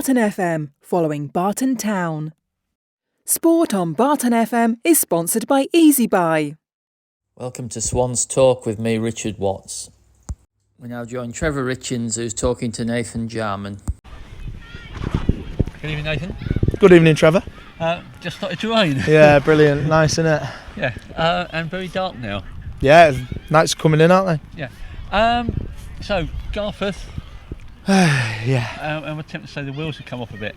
Barton FM, following Barton Town. Sport on Barton FM is sponsored by Easy Buy. Welcome to Swans Talk with me, Richard Watts. We now join Trevor Richins, who's talking to Nathan Jarman. Good evening, Nathan. Good evening, Trevor. Just started to rain. Yeah, brilliant. Nice, isn't it? Yeah, and very dark now. Yeah, nights coming in, aren't they? Yeah. So, Garforth. Yeah. I'm tempted to say the wheels have come off a bit.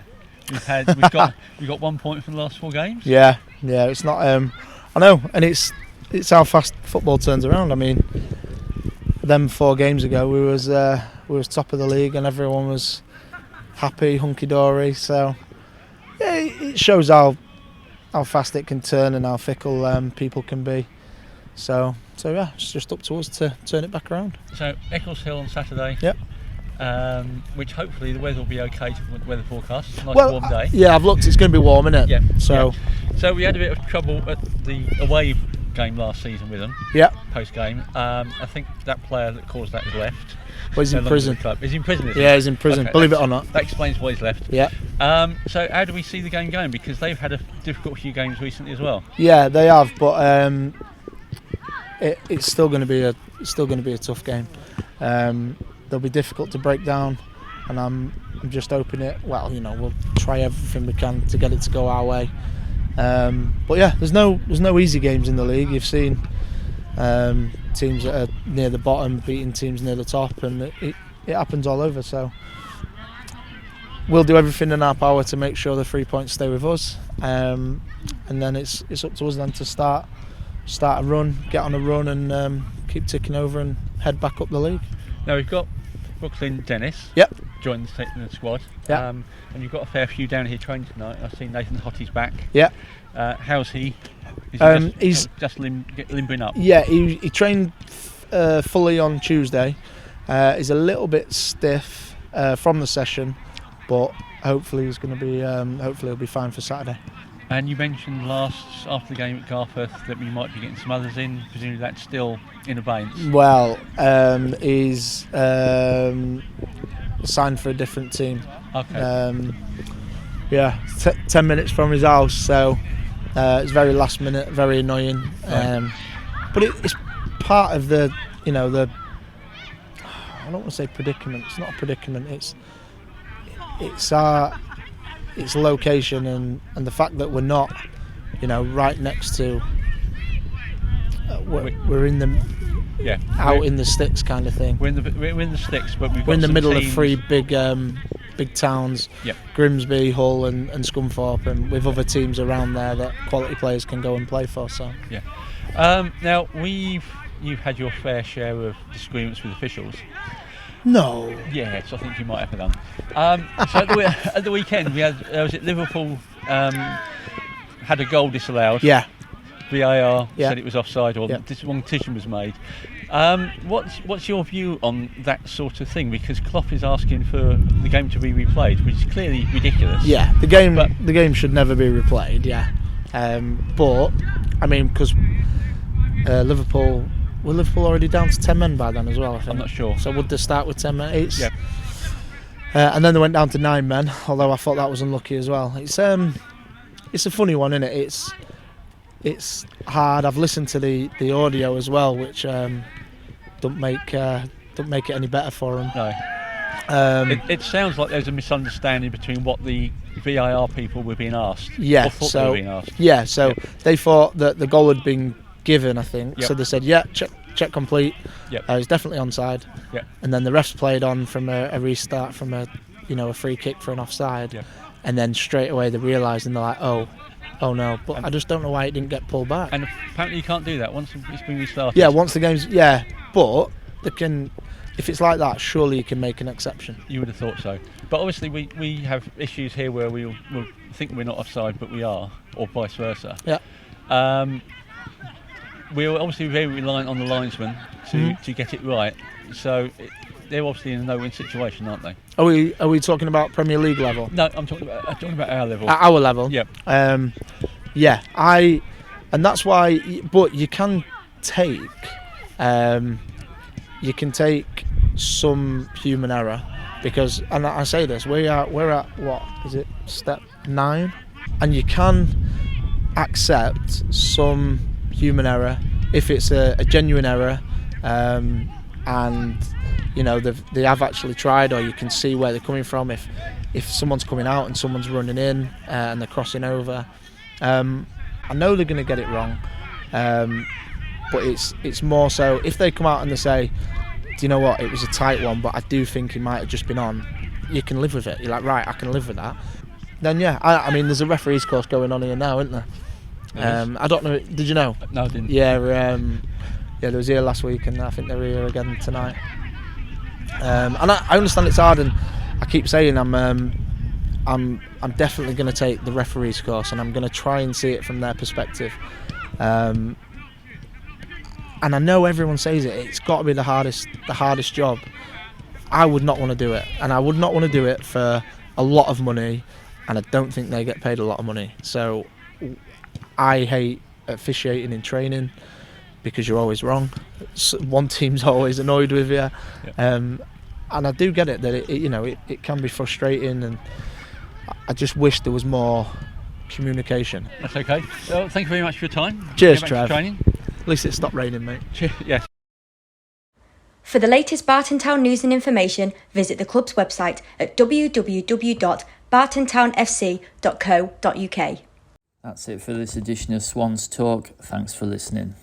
We've got 1 point from the last 4 games. Yeah. It's not. I know, and it's how fast football turns around. I mean, them 4 games ago, we was top of the league, and everyone was happy, hunky dory. So, yeah, it shows how fast it can turn and how fickle people can be. So yeah, it's just up to us to turn it back around. So Eccles Hill on Saturday. Yep. Which hopefully the weather will be okay with the weather forecast. Nice Well, warm day. Yeah, I've looked. It's going to be warm, isn't it? Yeah. So. Yeah. So we had a bit of trouble at the away game last season with them. Yeah. Post game. I think that player that caused that has left. Well, he's in prison. He's in prison, is he? Yeah, he's in prison. Okay, Believe it or not. That explains why he's left. Yeah. So how do we see the game going? Because they've had a difficult few games recently as well. Yeah, they have, but it's still going to be a tough game. They'll be difficult to break down, and I'm just hoping it. Well, we'll try everything we can to get it to go our way. But yeah, there's no easy games in the league. You've seen teams that are near the bottom beating teams near the top, and it happens all over. So we'll do everything in our power to make sure the 3 points stay with us, and then it's up to us then to start a run, get on a run, and keep ticking over and head back up the league. Now we've got Brooklyn Dennis. Yep. Joined the squad. Yep. And you've got a fair few down here training tonight. I've seen Nathan Hotty's back. Yeah. How's he? Is he he's just limbering up? Yeah, he trained fully on Tuesday. He's a little bit stiff from the session, but hopefully he's going to be. Hopefully he'll be fine for Saturday. And you mentioned after the game at Garforth that we might be getting some others in. Presumably that's still in abeyance. Well, he's signed for a different team. Okay. 10 minutes from his house, so it's very last minute, very annoying. Right. But it's part of the, I don't want to say predicament. It's not a predicament. It's our location and the fact that we're not, right next to. We're in the. Yeah. Out in the sticks, kind of thing. We're in the sticks, but we're in the middle of 3 big towns. Yep. Grimsby, Hull, and Scunthorpe, and with other teams around there that quality players can go and play for. So. Yeah. Now you've had your fair share of disagreements with officials. No. Yes, I think you might have done. So at the weekend we had Liverpool had a goal disallowed. Yeah. VAR Yeah. said it was offside, or Yeah. the wrong decision was made. What's your view on that sort of thing? Because Klopp is asking for the game to be replayed, which is clearly ridiculous. Yeah, the game should never be replayed. Yeah, but I mean, because Liverpool already down to 10 men by then as well. I think. I'm not sure. So would they start with 10 men? Yeah. And then they went down to 9 men. Although I thought that was unlucky as well. It's a funny one, isn't it? It's hard. I've listened to the audio as well, which don't make it any better for them. No. It sounds like there's a misunderstanding between what the VAR people were being asked. Yeah. Or thought they were being asked. Yeah. So they thought that the goal had been given, I think. Yep. So they said, yeah, check complete. Yep. It's definitely onside. Yep. And then the refs played on from a restart from a free kick for an offside. Yep. And then straight away they realised and they're like, oh no, but I just don't know why it didn't get pulled back. And apparently you can't do that once it's been restarted. Yeah, once the game's but they can. If it's like that, surely you can make an exception. You would have thought so. But obviously we have issues here where we'll think we're not offside, but we are, or vice versa. Yeah. We're obviously very reliant on the linesman to get it right. So they're obviously in a no-win situation, aren't they? Are we talking about Premier League level? No, I'm talking about our level. At our level. Yep. And that's why. But you can take some human error because, and I say this, we're at what is it, step 9, and you can accept some human error if it's a genuine error, and you know they have actually tried, or you can see where they're coming from. If someone's coming out and someone's running in and they're crossing over, I know they're going to get it wrong, but it's more so if they come out and they say, do you know what, it was a tight one, but I do think he might have just been on, you can live with it. You're like, right, I can live with that. Then yeah, I mean there's a referees course going on here now, isn't there? I don't know, did you know? No, I didn't. Yeah, they was here last week, and I think they're here again tonight. And I understand it's hard, and I keep saying I'm definitely going to take the referees course, and I'm going to try and see it from their perspective. And I know everyone says it's got to be the hardest job. I would not want to do it, and I would not want to do it for a lot of money, and I don't think they get paid a lot of money. So I hate officiating in training because you're always wrong. One team's always annoyed with you. Yeah. And I do get it that it can be frustrating, and I just wish there was more communication. That's okay. Well, thank you very much for your time. Cheers, Trev. At least it stopped raining, mate. Yes. For the latest Barton Town news and information, visit the club's website at www.bartontownfc.co.uk. That's it for this edition of Swans Talk. Thanks for listening.